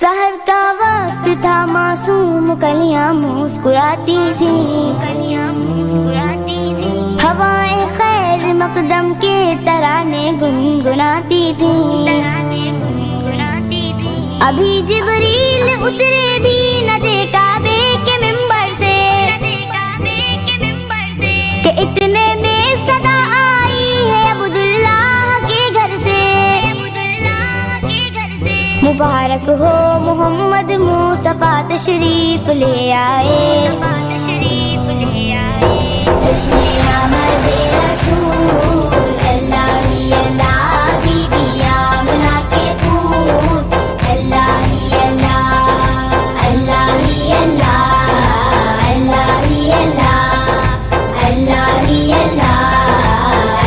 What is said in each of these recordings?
سحر کا وقت تھا، معصوم کلیاں مسکراتی تھیں، ہوائیں خیر مقدم کے ترانے گنگناتی تھیں۔ ابھی جبریل اترے بھی نہ تھے کعبے کے ممبر سے کہ اتنے میں صدا آئی ہے عبداللہ کے گھر سے۔ مبارک ہو محمد مصطفیٰ تشریف لے آئے، جشن آمد رسول اللہ ہی اللہ، بی بی آمنہ کے پوت اللہ ہی اللہ، اللہ ہی اللہ، اللہ ہی اللہ، اللہ ہی اللہ،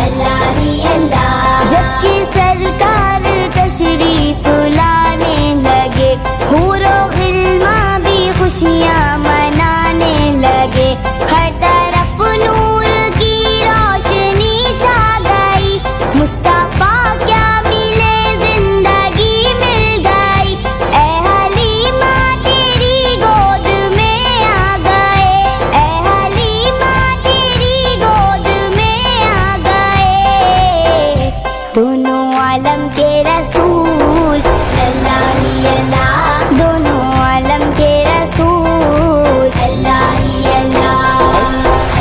اللہ ہی اللہ۔ جب کہ سرکار تشریف لانے لگے، حور و غلمان بھی خوشیاں منانے لگے، ہر طرف نور کی روشنی چھا گئی، مصطفیٰ کیا ملے زندگی مل گئی، اے حلیمہ تیری گود میں آ گئے، اے حلیمہ تیری گود میں آ گئے، دونوں عالم کے رسول اللہ ہی اللہ، دونوں عالم کے رسول اللہ ہی اللہ،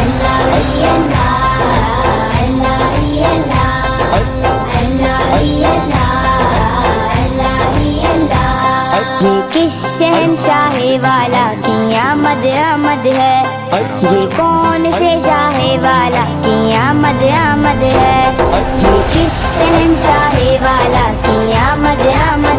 اللہ ہی اللہ، اللہ ہی اللہ، اللہ ہی اللہ، اللہ ہی اللہ۔ یہ کس شہنشاہ والا کی آمد آمد ہے، یہ کون سے شاہ والا کی آمد آمد ہے، یہ کس شہنشاہ والا کی آمد آمد